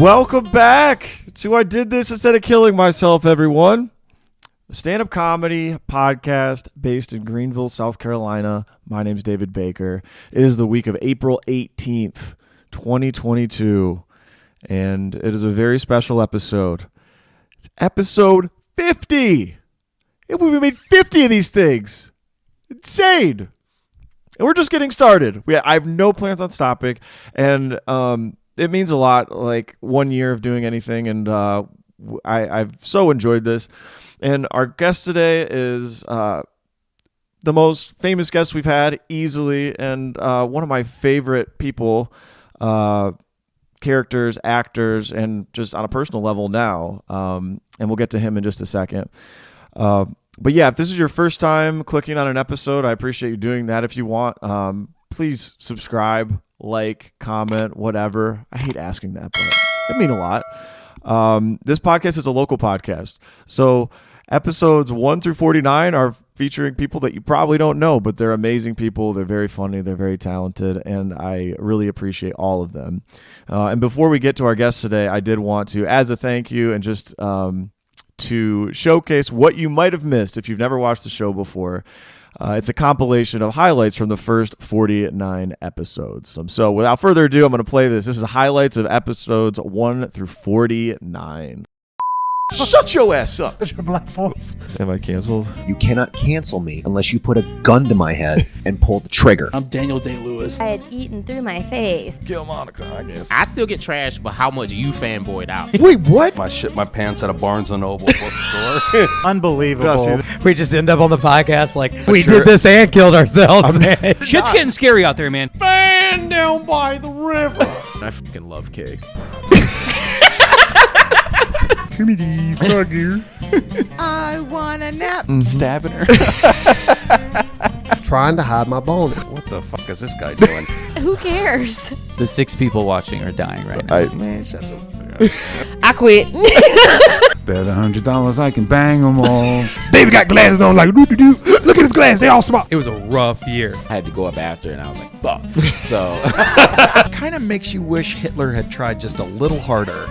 Welcome back to I Did This Instead of Killing Myself, everyone. The stand-up comedy podcast based in Greenville, South Carolina. My name's David Bakker. It is the week of April 18th, 2022, and it is a very special episode. It's episode 50. We've made 50 of these things. Insane. And we're just getting started. I have no plans on stopping, and it means a lot, like 1 year of doing anything, and I've so enjoyed this. And our guest today is the most famous guest we've had, easily, and one of my favorite people, characters, actors, and just on a personal level now. And we'll get to him in just a second. But yeah, if this is your first time clicking on an episode, I appreciate you doing that. If you want, please subscribe, like, comment, whatever. I hate asking that, but it means a lot. This podcast is a local podcast. So episodes 1 through 49 are featuring people that you probably don't know, but they're amazing people. They're very funny. They're very talented, and I really appreciate all of them. And before we get to our guest today, I did want to, as a thank you and just to showcase what you might have missed if you've never watched the show before. It's a compilation of highlights from the first 49 episodes. So without further ado, I'm going to play this. This is the highlights of episodes 1 through 49. Shut your ass up. That's your black voice. Am I canceled? You cannot cancel me unless you put a gun to my head and pull the trigger. I'm Daniel Day-Lewis. I had eaten through my face. Kill Monica, I guess. I still get trashed for how much you fanboyed out. Wait, what? I shit my pants at a Barnes & Noble bookstore. Unbelievable. We just end up on the podcast like, we did this and killed ourselves. Shit's getting scary out there, man. Fan down by the river. I fucking love cake. I want a nap. Stabbing her. Trying to hide my boner. What the fuck is this guy doing? Who cares? The 6 people watching are dying right now. Man, shut the fuck up. I quit. Bet $100 I can bang them all. David got glasses on like doo-doo-doo. Look at his glasses, they all small. It was a rough year. I had to go up after, and I was like, fuck. So, Kind of makes you wish Hitler had tried just a little harder.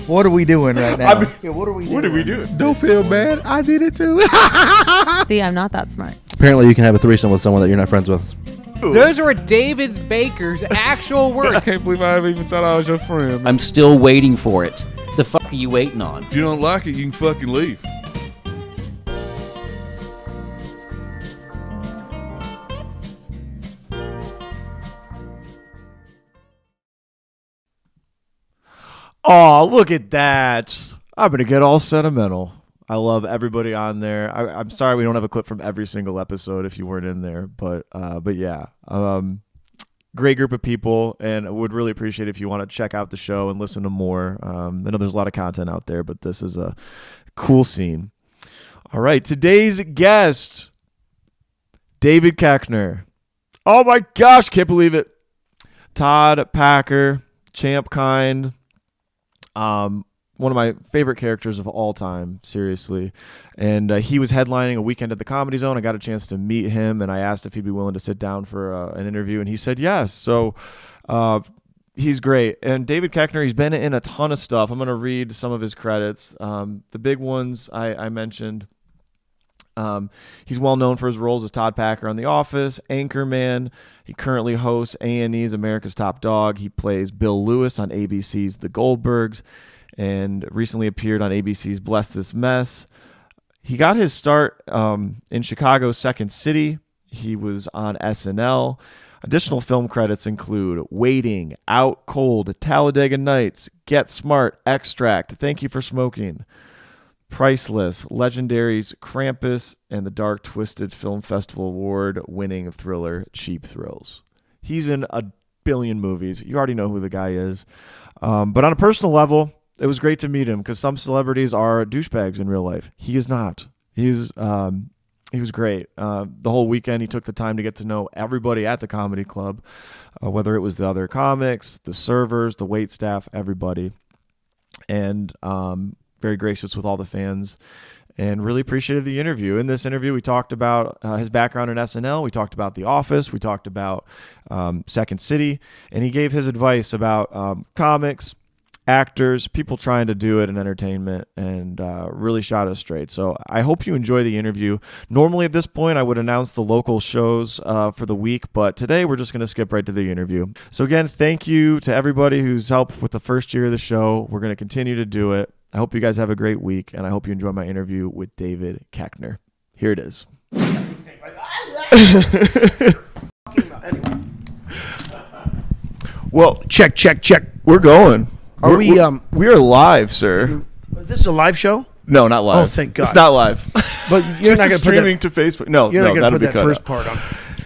What are we doing right now? What are we doing? Don't feel bad. I did it too. See, I'm not that smart. Apparently you can have a threesome with someone that you're not friends with. those were David Bakker's actual words. I can't believe I even thought I was your friend. I'm still waiting for it. The fuck are you waiting on? If you don't like it, you can fucking leave. Oh, look at that. I'm going to get all sentimental. I love everybody on there. I'm sorry we don't have a clip from every single episode if you weren't in there, but yeah. Great group of people, and I would really appreciate if you want to check out the show and listen to more. I know there's a lot of content out there, but this is a cool scene. All right, today's guest, David Koechner. Oh my gosh, can't believe it. Todd Bakker, champ kind. One of my favorite characters of all time, seriously. And he was headlining a weekend at the Comedy Zone. I got a chance to meet him, and I asked if he'd be willing to sit down for an interview, and he said yes. So he's great. And David Koechner, he's been in a ton of stuff. I'm going to read some of his credits. The big ones I mentioned. He's well known for his roles as Todd Bakker on The Office, Anchorman. He currently hosts A&E's America's Top Dog. He plays Bill Lewis on ABC's The Goldbergs, and recently appeared on ABC's Bless This Mess. He got his start in Chicago's Second City. He was on SNL. Additional film credits include Waiting, Out Cold, Talladega Nights, Get Smart, Extract, Thank You for Smoking, Priceless, Legendaries, Krampus, and the Dark Twisted Film Festival Award-winning thriller Cheap Thrills. He's in a billion movies. You already know who the guy is. But on a personal level, it was great to meet him because some celebrities are douchebags in real life. He is not. He was great. The whole weekend, he took the time to get to know everybody at the comedy club, whether it was the other comics, the servers, the wait staff, everybody. And very gracious with all the fans, and really appreciated the interview. In this interview, we talked about his background in SNL. We talked about The Office. We talked about Second City. And he gave his advice about comics actors, people trying to do it in entertainment, and really shot us straight. So I hope you enjoy the interview. Normally at this point, I would announce the local shows for the week, but today we're just going to skip right to the interview. So again, thank you to everybody who's helped with the first year of the show. We're going to continue to do it. I hope you guys have a great week, and I hope you enjoy my interview with David Koechner. Here it is. Well, check. We're going. Are we are live, sir. This is a live show? No, not live. Oh, thank God. It's not live. But you're not going to put streaming to Facebook. No, You're not going to put that cut first out. part on.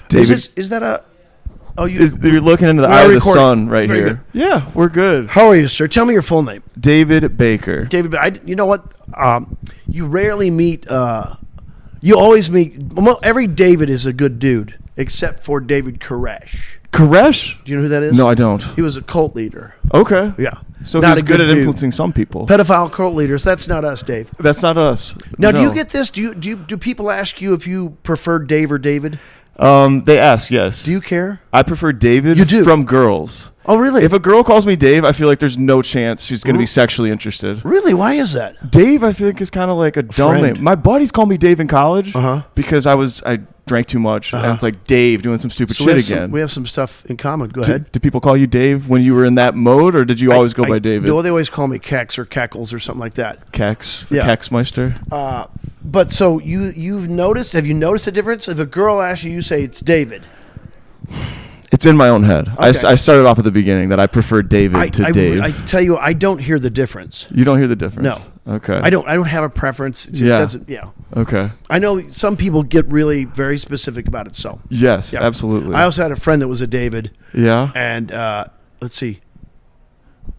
David, Is that a? Oh, you're looking into the eye of the sun right Very here. good. Yeah, we're good. How are you, sir? Tell me your full name. David Bakker. David, you know what? You rarely meet. You always meet. Well, every David is a good dude, except for David Koresh. Koresh? Do you know who that is? No, I don't. He was a cult leader. Okay. Yeah. So Not he's a good at dude. influencing some people. Pedophile cult leaders. That's not us, Dave. That's not us. Now, No. do you get this? Do people ask you if you prefer Dave or David? They ask, yes. Do you care? I prefer David You do? from girls. Oh, really? If a girl calls me Dave, I feel like there's no chance she's going to be sexually interested. Really? Why is that? Dave, I think, is kind of like a dumb friend. name. My buddies call me Dave in college Uh-huh. because I drank too much. And it's like Dave doing some stupid So we shit have again. we have some stuff in common. Go ahead. Did people call you Dave when you were in that mode, or did you always go by David? No, they always call me Kex or Keckles or something like that. Kex, the Yeah. Kexmeister. But so you've noticed? Have you noticed a difference? If a girl asks you, you say it's David. It's in my own head. I Okay. started off at the beginning that I prefer David to Dave. I tell you, I don't hear the difference. You don't hear the difference? No. Okay. I don't have a preference. It just Yeah. doesn't. Yeah. Okay. I know some people get really very specific about it. So Yes, yeah. absolutely. I also had a friend that was a David. Yeah. And let's see.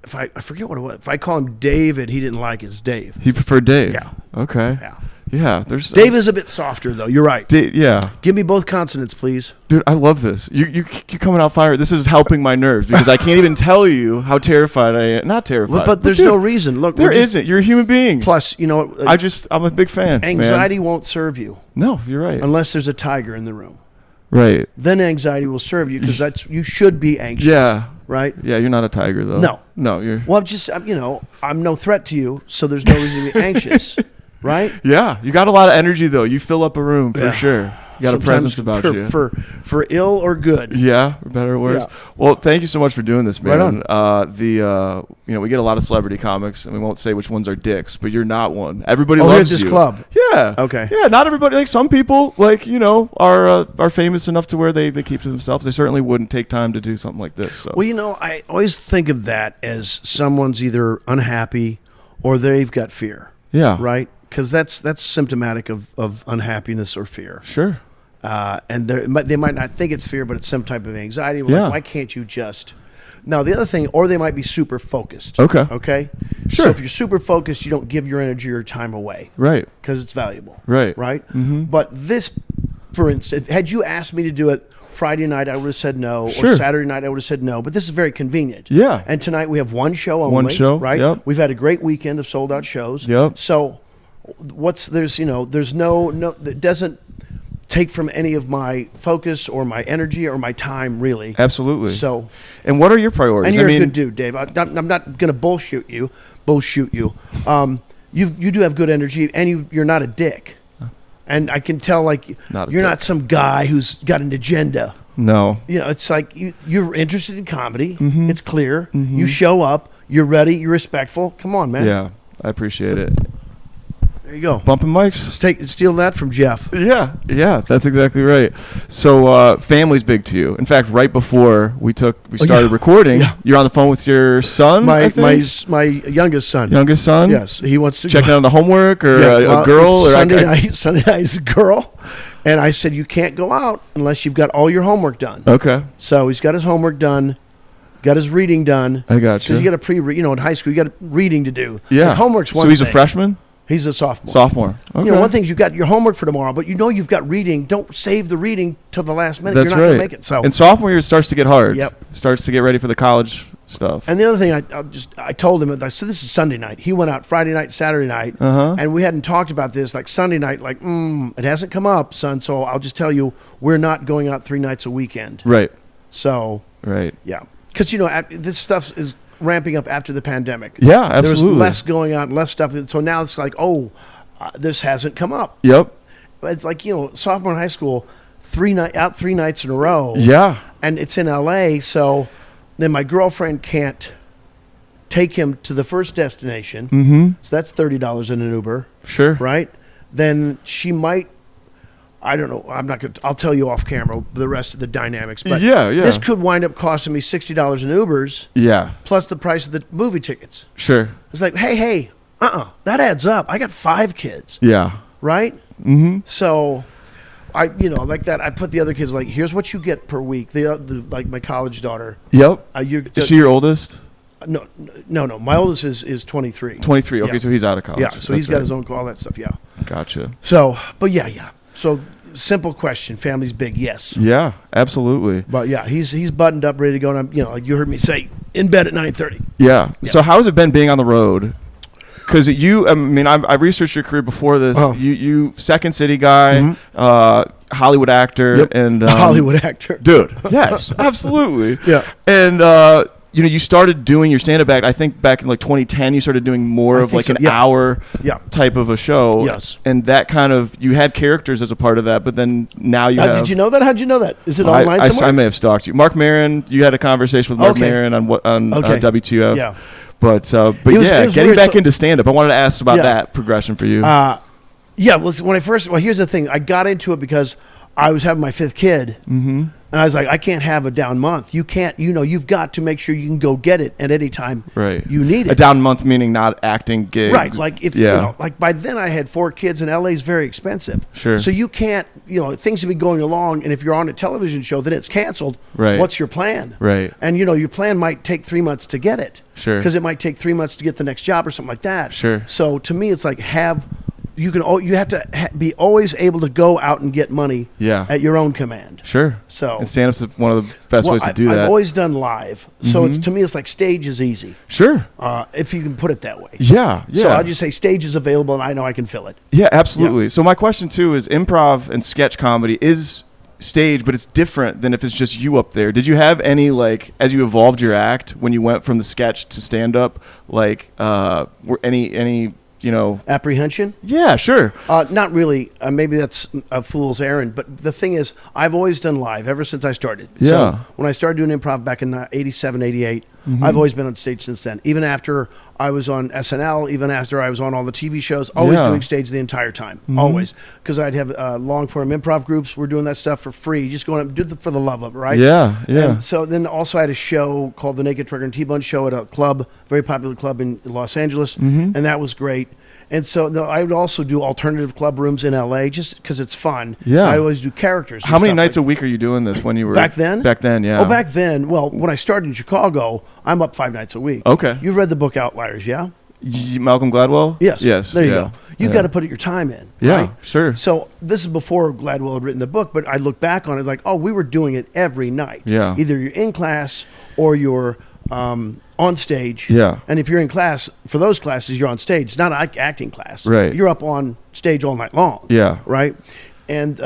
If I forget what it was. If I call him David, he didn't like it. It's Dave. He preferred Dave. Yeah. Okay. Yeah. Yeah. There's Dave is a bit softer though. You're right. yeah. Give me both consonants, please. Dude, I love this. You coming out fire. This is helping my nerves because I can't even tell you how terrified I am. Not terrified. But there's dude, no reason. Look, there isn't. You're a human being. Plus, you know, I'm a big fan. anxiety man. won't serve you No, you're right. unless there's a tiger in the room. Right. Then anxiety will serve you because you should be anxious. Yeah. Right. Yeah, you're not a tiger though. No. No, you're. Well, I'm no threat to you, so there's no reason to be anxious. Right. Yeah, you got a lot of energy though. You fill up a room for Yeah. sure. You got Sometimes a presence about for, you. For ill or good. Yeah, for better or worse. Yeah. Well, thank you so much for doing this, man. Right on. We get a lot of celebrity comics, and we won't say which ones are dicks, but you're not one. Everybody Oh, loves here's this you. club. Yeah. Okay. Yeah, not everybody. Like some people, are famous enough to where they keep to themselves. They certainly wouldn't take time to do something like this. So. Well, I always think of that as someone's either unhappy or they've got fear. Yeah. Right. Because that's symptomatic of unhappiness or fear. Sure. And they might not think it's fear, but it's some type of anxiety. Like, Yeah. why can't you just? Now, the other thing, or they might be super focused. Okay. Okay. Sure. So if you're super focused, you don't give your energy or time away. Right. Because it's valuable. Right. Right. Mm-hmm. But this, for instance, had you asked me to do it Friday night, I would have said no. Sure. Or Saturday night, I would have said no. But this is very convenient. Yeah. And tonight we have one show only. One show, Right. yep. We've had a great weekend of sold out shows. Yep. So there's no that doesn't take from any of my focus or my energy or my time, really. Absolutely. So, and what are your priorities? and you're a good dude, Dave. I'm not going to bullshit you. You do have good energy, and you're not a dick. And I can tell, like, Not a you're dick. not some guy who's got an agenda. No. You know, it's like you're interested in comedy. Mm-hmm. It's clear. You show up. You're ready. You're respectful. Come on, man. Yeah, I appreciate it. There you go. Bumping mics. Steal that from Jeff. Yeah, that's exactly right. So family's big to you. In fact, right before we started recording, you're on the phone with your son. I think? My youngest son. Youngest son. Yes, he wants to checking out on the homework or Yeah, a girl. it's Or Sunday night is a girl, and I said you can't go out unless you've got all your homework done. Okay. So he's got his homework done, got his reading done. I got you. Because you got in high school you got reading to do. Yeah. Like, homework's one. So he's a thing. freshman. He's a sophomore. Sophomore. Okay. You know, one thing is you got your homework for tomorrow, but you've got reading. Don't save the reading till the last minute. That's You're not right. going to make it. So and sophomore year starts to get hard. Yep. Starts to get ready for the college stuff. And the other thing, I told him, I said, this is Sunday night. He went out Friday night, Saturday night, and we hadn't talked about this. Like Sunday night, it hasn't come up, son, so I'll just tell you, we're not going out 3 nights a weekend. Right. So, Right. yeah. Because, this stuff is ramping up after the pandemic. Yeah, absolutely. There was less going on, less stuff. So now it's like, this hasn't come up. Yep. It's like, sophomore in high school, 3 nights in a row. Yeah. And it's in LA, so then my girlfriend can't take him to the first destination. Mm-hmm. So that's $30 in an Uber. Sure. Right? Then she might, I don't know, I'll tell you off camera the rest of the dynamics. But Yeah. this could wind up costing me $60 in Ubers. Yeah. Plus the price of the movie tickets. Sure. It's like, hey, that adds up. I got 5 kids. Yeah. Right? Mm-hmm. So I like that. I put the other kids like, here's what you get per week. The like my college daughter. Yep. Is she your oldest? No. My oldest is 23. 23. Okay, Yeah. so he's out of college. Yeah, so he's got his own, all that stuff. Yeah. Gotcha. So, but yeah. So simple question. Family's big. Yes. Yeah, absolutely. But yeah, he's buttoned up, ready to go. And I'm, like you heard me say, in bed at 9:30. Yeah. So how has it been being on the road? Because I researched your career before this. You Second City guy, Hollywood actor, and Hollywood actor, dude. Yes, absolutely. Yeah. And you started doing your stand-up act. I think back in like 2010, you started doing more of like an hour type of a show. Yes. And that kind of, you had characters as a part of that, but then now you have. Did you know that? How'd you know that? Is it online somewhere? I may have stalked you. Mark Maron, you had a conversation with Mark Maron on WTF. Yeah. But it was getting weird. Back into stand-up. I wanted to ask about that progression for you. Here's the thing. I got into it because I was having my 5th kid. Mm-hmm. And I was like, I can't have a down month. You can't, you've got to make sure you can go get it at any time you need it. A down month meaning not acting gig. Right. Like if, like by then I had 4 kids and LA is very expensive. Sure. So you can't, things have been going along. And if you're on a television show, then it's canceled. Right. What's your plan? Right. And your plan might take 3 months to get it. Sure. Because it might take 3 months to get the next job or something like that. Sure. So to me, it's like you have to be always able to go out and get money at your own command. Sure. So and stand-up's one of the best ways to do that. I've always done live. So to me, it's like stage is easy. Sure. If you can put it that way. Yeah. So I'll just say stage is available and I know I can fill it. Yeah, absolutely. Yeah. So my question too is improv and sketch comedy is stage, but it's different than if it's just you up there. Did you have any, like, as you evolved your act when you went from the sketch to stand-up, like, were any apprehension? Yeah, sure. Not really. Maybe that's a fool's errand. But the thing is, I've always done live ever since I started. Yeah. So when I started doing improv back in 87, 88, I've always been on stage since then. Even after I was on SNL, even after I was on all the TV shows, always doing stage the entire time. Always. Because I'd have long-form improv groups. We're doing that stuff for free. Just going up and do it for the love of it, right? Yeah, yeah. And so then also I had a show called The Naked Trucker and T-Bone Show at a club, very popular club in Los Angeles. And that was great. And so I would also do alternative club rooms in LA just because it's fun. Yeah. I always do characters. How many nights a week are you doing this when you were back then? Back then, yeah. Oh, back then. Well, when I started in Chicago, I'm up 5 nights a week. Okay. You've read the book Outliers, yeah? Malcolm Gladwell? Yes. Yes. There you go. You got to put your time in. Yeah, right? Sure. So this is before Gladwell had written the book, but I look back on it like, we were doing it every night. Yeah. Either you're in class or you're on stage. Yeah. And if you're in class, for those classes, you're on stage. It's not an acting class. Right. You're up on stage all night long. Yeah. Right. And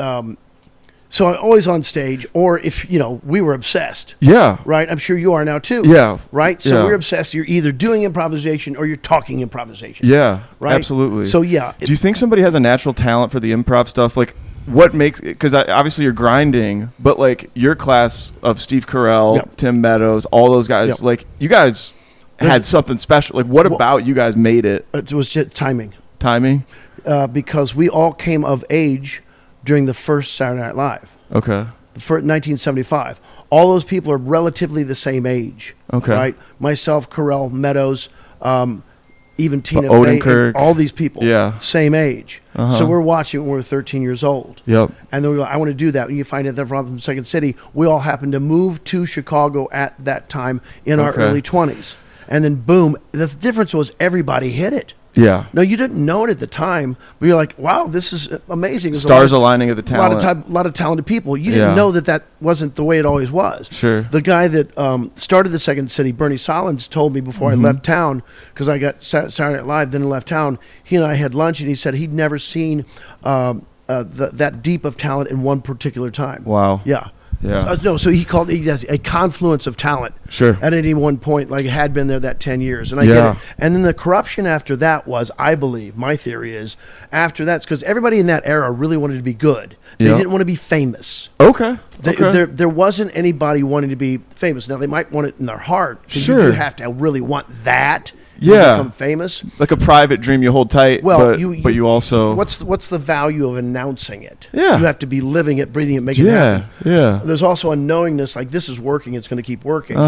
so I'm always on stage, or if, we were obsessed. Yeah. Right? I'm sure you are now too. Yeah. Right? So yeah. we're obsessed. You're either doing improvisation or you're talking improvisation. Yeah. Right? Absolutely. So, yeah. Do you think somebody has a natural talent for the improv stuff? Like, what makes, because obviously you're grinding, but like your class of Steve Carell, Tim Meadows, all those guys, like you guys had something special. Like, what about you guys made it? It was just timing. Timing? Because we all came of age during the first Saturday Night Live. Okay. For 1975. All those people are relatively the same age. Okay. Right? Myself, Carell, Meadows, even Tina Odenkirk. Fey, all these people, same age. Uh-huh. So we're watching when we're 13 years old. Yep. And then we go, I want to do that. And you find out they're from Second City. We all happened to move to Chicago at that time in our early 20s. And then boom, the difference was everybody hit it. Yeah. No, you didn't know it at the time, but you're like, wow, this is amazing. Stars aligning at the talent. A lot of talented people. You didn't know that wasn't the way it always was. Sure. The guy that started the Second City, Bernie Solins, told me before I left town, because I got Saturday Night Live, then left town, he and I had lunch, and he said he'd never seen that deep of talent in one particular time. Wow. Yeah. Yeah. No, so he has a confluence of talent. Sure. At any one point, like it had been there that 10 years. And I get Yeah. it. And then the corruption after that was, I believe, my theory is, after that's because everybody in that era really wanted to be good. They Yeah. didn't want to be famous. Okay. Okay. There wasn't anybody wanting to be famous. Now, they might want it in their heart. 'Cause Sure. you do have to really want that. Yeah. To become famous. Like a private dream you hold tight. Well, but you also. What's the value of announcing it? Yeah. You have to be living it, breathing it, making it Yeah. happen. Yeah. There's also a knowingness like this is working, it's going to keep working.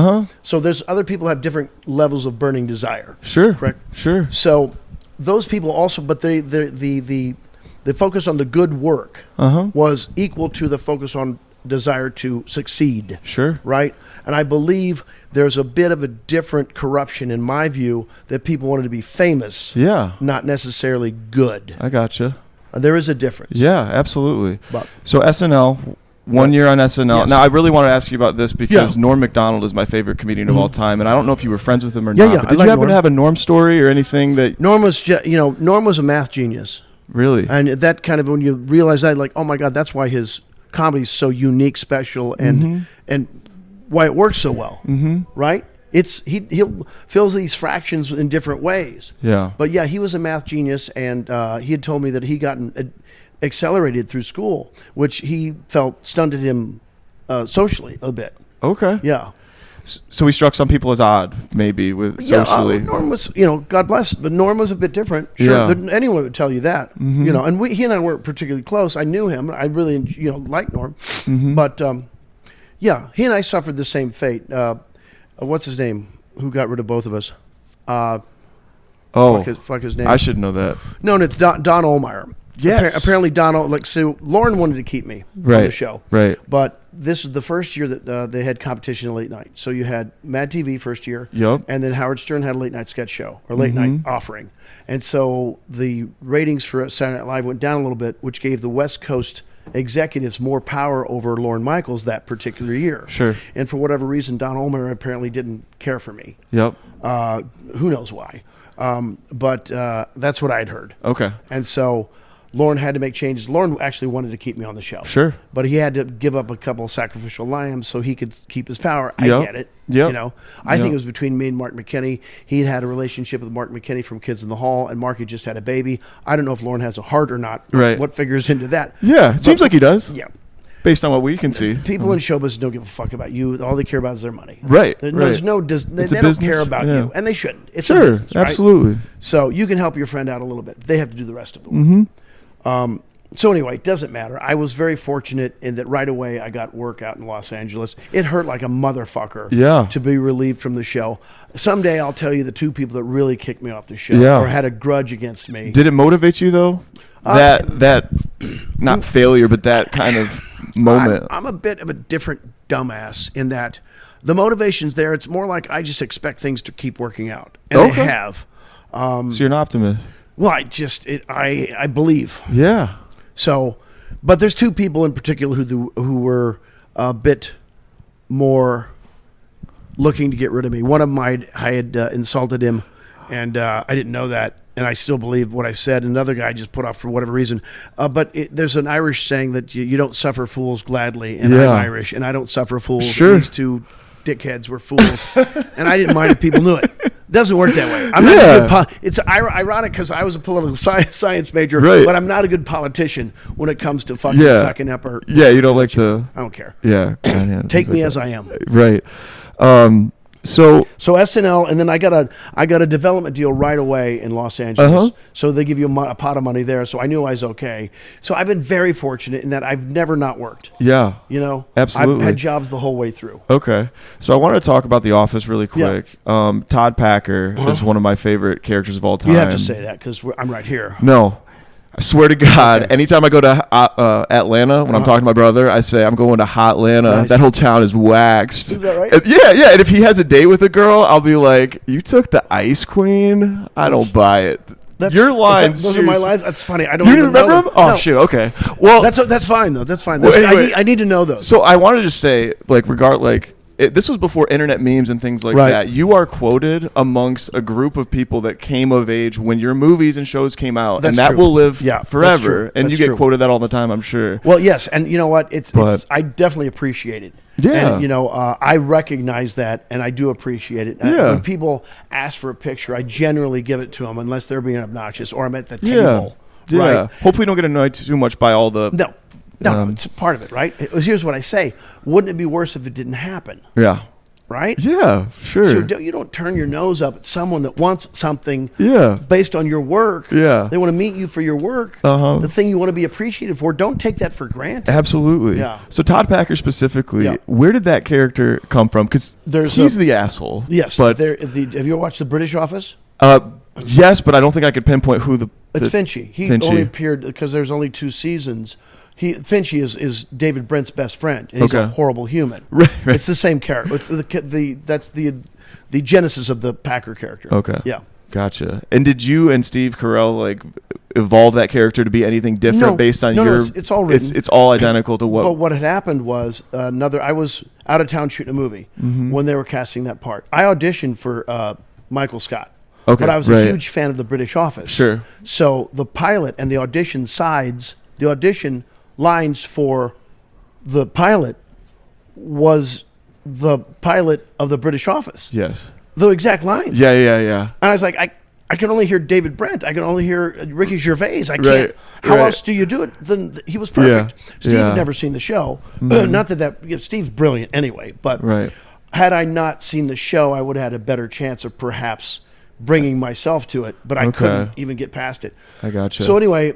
So there's other people have different levels of burning desire. Sure. Correct. Sure. So those people also, but the focus on the good work was equal to the focus on desire to succeed. Sure. Right? And I believe there's a bit of a different corruption in my view that people wanted to be famous. Yeah. Not necessarily good. I gotcha. There is a difference. Yeah, absolutely. But- So SNL, one year on SNL. Yes. Now, I really want to ask you about this because Yeah. Mm-hmm. Norm Macdonald is my favorite comedian of all time, and I don't know if you were friends with him or Yeah, not. yeah, But I did like you happen Norm. to have a Norm story or anything that Norm was Norm was a math genius. really? And that kind of, when you realize that, like, oh my God, that's why his comedy is so unique, special, and why it works so well. Right? He'll fills these fractions in different ways. Yeah. But yeah, he was a math genius, and he had told me that he gotten accelerated through school, which he felt stunted him socially a bit. Okay. Yeah. So he struck some people as odd, maybe, with socially. Yeah, Norm was, God bless, but Norm was a bit different. Sure, Yeah. anyone would tell you that. And he and I weren't particularly close. I knew him. I really, liked Norm. But, yeah, he and I suffered the same fate. What's his name? Who got rid of both of us? Fuck his name. I should know that. No, it's Don Ohlmeyer. Yes. Apparently so Lauren wanted to keep me on the show. Right. But this is the first year that they had competition in late night. So you had Mad TV first year. Yep. And then Howard Stern had a late night sketch show or late night offering. And so the ratings for Saturday Night Live went down a little bit, which gave the West Coast executives more power over Lorne Michaels that particular year. Sure. And for whatever reason, Don Ohlmeyer apparently didn't care for me. Yep. Who knows why? But that's what I'd heard. Okay. And so Lorne had to make changes. Lorne actually wanted to keep me on the show. Sure. But he had to give up a couple of sacrificial lambs so he could keep his power. I Yep. get it. Yep. I think it was between me and Mark McKinney. He'd had a relationship with Mark McKinney from Kids in the Hall, and Mark had just had a baby. I don't know if Lorne has a heart or not. Right. What figures into that? Yeah, it seems like he does. Yeah. Based on what we can see. People in show business don't give a fuck about you. All they care about is their money. Right. They a don't business, care about yeah. you, and they shouldn't. It's a Sure, business, right? absolutely. So you can help your friend out a little bit. They have to do the rest of the work. So anyway, it doesn't matter. I was very fortunate in that right away I got work out in Los Angeles. It hurt like a motherfucker to be relieved from the show. Someday I'll tell you the two people that really kicked me off the show or had a grudge against me. Did it motivate you though? That not failure, but that kind of moment. I'm a bit of a different dumbass in that the motivation's there. It's more like I just expect things to keep working out, and they have. So you're an optimist. Well, I believe. Yeah. So, but there's two people in particular who were a bit more looking to get rid of me. One of them I had insulted him, and I didn't know that, and I still believe what I said. Another guy just put off for whatever reason. But there's an Irish saying that you don't suffer fools gladly, and I'm Irish, and I don't suffer fools. Sure. These two dickheads were fools, and I didn't mind if people knew it. Doesn't work that way. I'm not a good it's ironic because I was a political science major, but I'm not a good politician when it comes to fucking sucking up or you don't like to. I don't care. Yeah, take me as I am. Right. So SNL, and then I got a development deal right away in Los Angeles. So they give you a pot of money there. So I knew I was okay. So I've been very fortunate in that I've never not worked. Yeah, absolutely. I've had jobs the whole way through. Okay, so I wanted to talk about The Office really quick. Todd Packer is one of my favorite characters of all time. You have to say that because I'm right here. No. I swear to God, anytime I go to Atlanta, when I'm talking to my brother, I say, I'm going to Hotlanta. Nice. That whole town is waxed. Is that right? And yeah. And if he has a date with a girl, I'll be like, you took the Ice Queen? I don't buy it. Your lines. Those are my lines. That's funny. I don't. You even remember know them? Oh, no. shit. Okay. Well, that's fine though. That's fine. Well, anyway, I need to know those. So I wanted to say, this was before internet memes and things like Right. that. You are quoted amongst a group of people that came of age when your movies and shows came out, That's and that true. will live Yeah, that's forever. true. And That's you get true. quoted that all the time, I'm sure. Well, yes, and you know what? It's But- I definitely appreciate it. Yeah. And, I recognize that, and I do appreciate it. Yeah. When people ask for a picture, I generally give it to them unless they're being obnoxious or I'm at the Yeah, table. yeah. Right? Hopefully, you don't get annoyed too much by all the. No, it's part of it, right? Here's what I say: wouldn't it be worse if it didn't happen? Yeah. Right? Yeah. Sure. So you don't turn your nose up at someone that wants something Yeah. based on your work. Yeah. They want to meet you for your work. Uh-huh. The thing you want to be appreciated for. Don't take that for granted. Absolutely. Yeah. So Todd Bakker specifically, Yeah. where did that character come from? Because he's the asshole. Yes. But have you ever watched The British Office? yes, but I don't think I could pinpoint who the. It's Finchy. He Finchy. only appeared because there's only 2 seasons. Finchy is David Brent's best friend, and he's a Okay. horrible human. Right. It's the same character. It's that's the genesis of the Packer character. Okay. Yeah. Gotcha. And did you and Steve Carell evolve that character to be anything different No. based on No, your? it's all written. It's all identical to what. But what had happened was I was out of town shooting a movie when they were casting that part. I auditioned for Michael Scott. Okay, But I was right. a huge fan of the British Office. Sure. So the pilot and the audition lines for the pilot was the pilot of the British Office. Yes. The exact lines. Yeah. Yeah. And I was like, I can only hear David Brent. I can only hear Ricky Gervais. I can't. Right, How right. else do you do it? Then he was perfect. Yeah, Steve yeah. had never seen the show. Not that Steve's brilliant anyway. But Right. had I not seen the show, I would have had a better chance of perhaps bringing myself to it. But I Okay. couldn't even get past it. I gotcha. So anyway,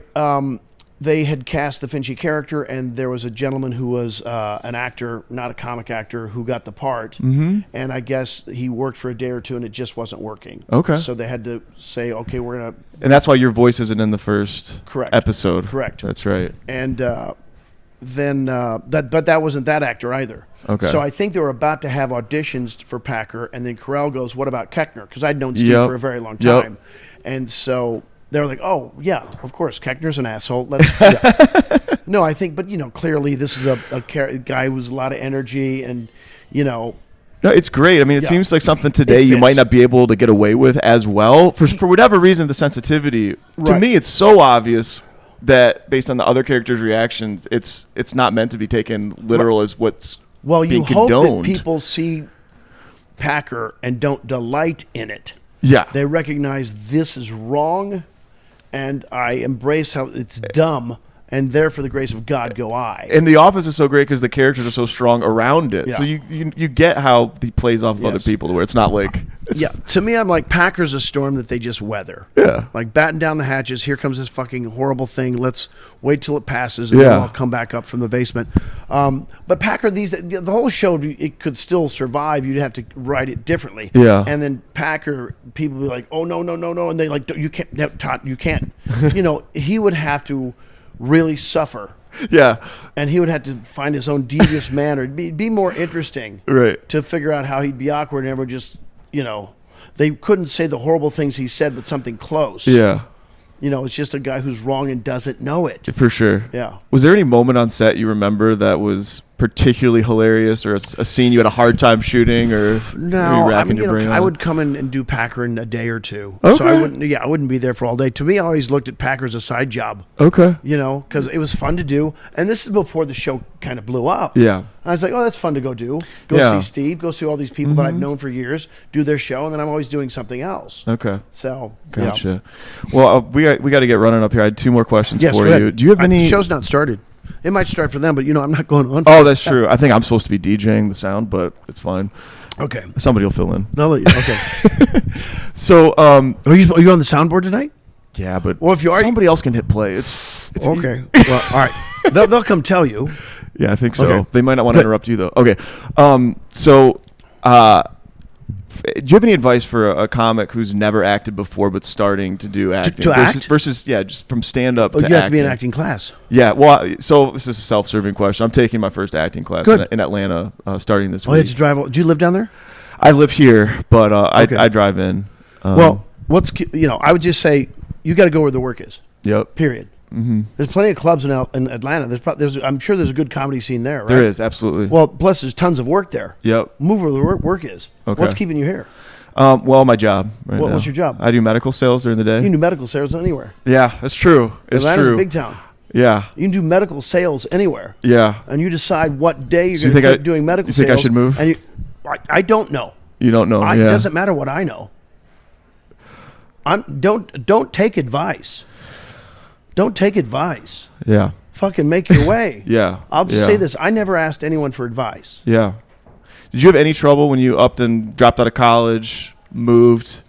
they had cast the Finchy character, and there was a gentleman who was an actor, not a comic actor, who got the part. Mm-hmm. And I guess he worked for a day or two, and it just wasn't working. Okay. So they had to say, okay, we're gonna. And that's why your voice isn't in the first Correct. episode. Correct. That's right. And that wasn't that actor either. Okay. So I think they were about to have auditions for Packer, and then Carell goes, "What about Koechner?" Because I'd known Steve Yep. for a very long Yep. time, and so they were like, "Oh yeah, of course, Koechner's an asshole." Yeah. No, I think, but clearly this is a guy who's a lot of energy, and No, it's great. I mean, it Yeah. seems like something today It you fits. might not be able to get away with as well for whatever reason. The sensitivity to Right. me, it's so obvious that based on the other characters' reactions, it's not meant to be taken literal as what's well, you being hope condoned. that people see Packer and don't delight in it. Yeah. They recognize this is wrong, and I embrace how it's dumb, and there for the grace of God go I. And The Office is so great because the characters are so strong around it. So Yeah. you get how he plays off of other Yes. people, where it's not like it's, Yeah, to me, I'm like, Packer's a storm that they just weather. Yeah. Like batten down the hatches. Here comes this fucking horrible thing. Let's wait till it passes, and Yeah. then I'll come back up from the basement. But Packer, the whole show, it could still survive. You'd have to write it differently. Yeah. And then Packer, people be like, oh no, and they like, you can't, no, Todd, you can't. He would have to really suffer. yeah, And he would have to find his own devious manner. It'd be more interesting right. to figure out how he'd be awkward and everyone just, they couldn't say the horrible things he said, but something close. Yeah, It's just a guy who's wrong and doesn't know it. for sure. Yeah. Was there any moment on set you remember that was particularly hilarious, or a scene you had a hard time shooting, or No, were you I racking mean, your brain I on? would come in and do Packer in a day or two. Okay. So I wouldn't be there for all day. To me, I always looked at Packer as a side job, Okay. because it was fun to do. And this is before the show kind of blew up. Yeah. I was like, oh, that's fun to go do. Go Yeah. see Steve, go see all these people that I've known for years, do their show, and then I'm always doing something else. Okay. So, Gotcha. Well, we got to get running up here. I had 2 more questions Yes, for go ahead. you. Do you have any? The show's not started. It might start for them, but I'm not going on. Oh, that's true. I think I'm supposed to be DJing the sound, but it's fine. Okay. Somebody will fill in. They'll let you. Okay. So, Are you on the soundboard tonight? yeah, but Well, if you are- somebody else can hit play. It's Okay. Well, all right. They'll come tell you. Yeah, I think so. Okay. They might not want to Good. interrupt you though. Okay. Do you have any advice for a comic who's never acted before but starting to do acting to act? versus just from stand up Oh, to you have to be in acting? acting class. Yeah, well, so this is a self-serving question. I'm taking my first acting class Good. in Atlanta starting this Oh, you week. have to drive. Do you live down there? I live here, but Okay. I drive in. Well, I would just say you got to go where the work is. Yep. Period. There's plenty of clubs in Atlanta. I'm sure there's a good comedy scene there, right? There is, absolutely. Well, plus there's tons of work there. Yep. Move where the work is. Okay. What's keeping you here? Well, my job right now. What's your job? I do medical sales during the day. You can do medical sales anywhere. Yeah, that's true. It's Atlanta's true. a big town. Yeah. You can do medical sales anywhere. Yeah. And you decide what day you're So you going to think quit doing medical you sales. think I should move? And I don't know. You don't know. It Yeah. doesn't matter what I know. Don't take advice. Don't take advice. Yeah. Fucking make your way. Yeah. I'll just Yeah. say this. I never asked anyone for advice. Yeah. Did you have any trouble when you upped and dropped out of college, moved,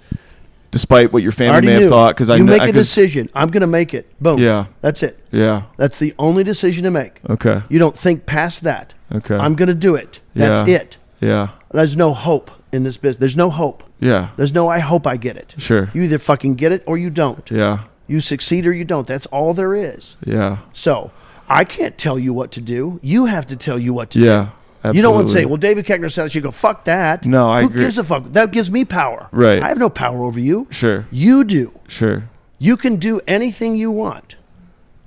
despite what your I family already may have knew. thought? Because you make a decision. I'm going to make it. Boom. Yeah. That's it. Yeah. That's the only decision to make. Okay. You don't think past that. Okay. I'm going to do it. That's Yeah. it. Yeah. There's no hope in this business. There's no hope. Yeah. There's no I hope I get it. Sure. You either fucking get it or you don't. Yeah. You succeed or you don't. That's all there is. Yeah. So I can't tell you what to do. You have to tell you what to do. Yeah. Absolutely. You don't want to say, well, David Koechner said it. You go, fuck that. No, I Who agree. gives a fuck? That gives me power. Right. I have no power over you. Sure. You do. Sure. You can do anything you want.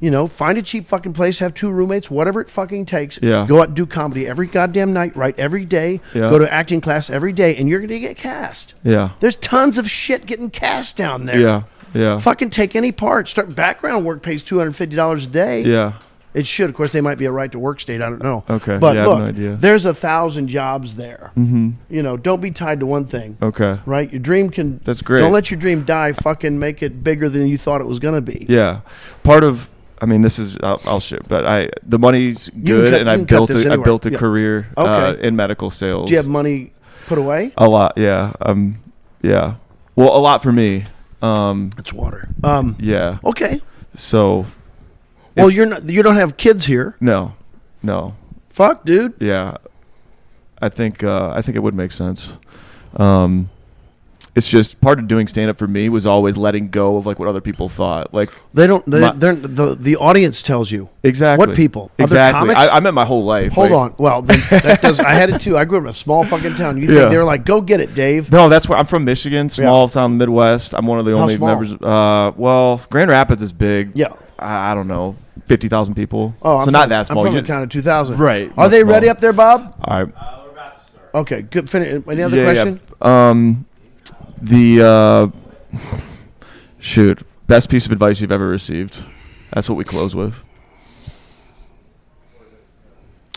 You know, find a cheap fucking place, have 2 roommates, whatever it fucking takes. Yeah. Go out and do comedy every goddamn night, write every day. Yeah. Go to acting class every day, and you're going to get cast. Yeah. There's tons of shit getting cast down there. Yeah. Yeah. Fucking take any part. Start background work pays $250 a day. Yeah. It should. Of course, they might be a right to work state. I don't know. Okay. But Yeah, I have look, no idea. there's 1,000 jobs there. Mm-hmm. You know, don't be tied to one thing. Okay. Right? Your dream can. That's great. Don't let your dream die. Fucking make it bigger than you thought it was going to be. Yeah. Part of, I mean, this is, I'll shit, but the money's good, and I built a career in medical sales. Do you have money put away? A lot, yeah. Yeah. Well, a lot for me. It's water. Yeah. Okay. So. Well, you don't have kids here. No. Fuck, dude. Yeah. I think it would make sense. It's just part of doing stand up for me was always letting go of like what other people thought. Like the audience tells you exactly what people exactly. Other comics? I meant my whole life. Hold on. Well, then that does. I had it too. I grew up in a small fucking town. You think they were like, go get it, Dave? No, that's where I'm from. Michigan, small town, Midwest. I'm one of the only members. Well, Grand Rapids is big. Yeah. I don't know, 50,000 people. Oh, so not that small. I'm from a town of 2,000. Right. Are they ready up there, Bob? All right. We're about to start. Okay. Good. Finish. Any other question? Yeah. Best piece of advice you've ever received. That's what we close with.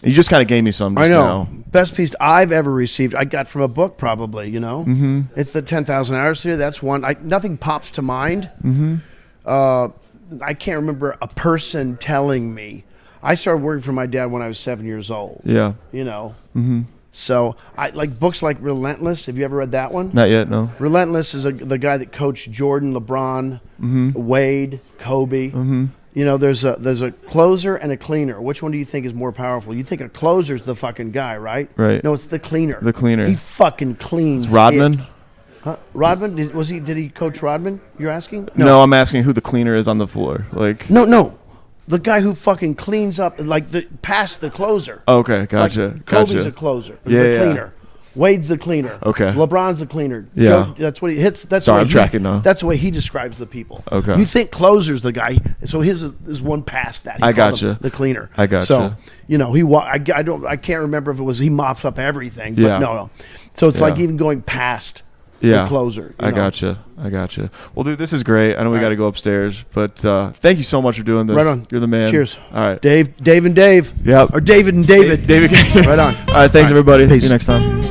You just kind of gave me some just I know. now. Best piece I've ever received, I got from a book probably, you know. Mm-hmm. It's the 10,000 Hours Theory. That's one. Nothing pops to mind. Mm-hmm. I can't remember a person telling me. I started working for my dad when I was 7 years old. Yeah. You know. Mm-hmm. So I like books like Relentless. Have you ever read that one? Not yet, no. Relentless is the guy that coached Jordan, LeBron, Wade, Kobe. Mm-hmm. You know, there's a closer and a cleaner. Which one do you think is more powerful? You think a closer's the fucking guy, right? Right. No, it's the cleaner. The cleaner. He fucking cleans. It's Rodman? Huh? Rodman? Did he coach Rodman? You're asking? No, I'm asking who the cleaner is on the floor. Like No. The guy who fucking cleans up, like past the closer. Okay, gotcha. Like Kobe's a closer. The cleaner. Wade's the cleaner. Okay. LeBron's the cleaner. Yeah. That's what he hits. That's Sorry, the way I'm tracking now. That's the way he describes the people. Okay. You think closer's the guy, so his is one past that. He I called gotcha. him the cleaner. I gotcha. So, you know, I can't remember if it was he mops up everything. But Yeah. no. So it's like even going past the closer. I gotcha. Well, dude, this is great. I know we got to go upstairs, but thank you so much for doing this. Right on. You're the man. Cheers. All right. Dave and Dave. Yep. Or David and David. David. Right on. All right. Thanks, everybody. Peace. See you next time.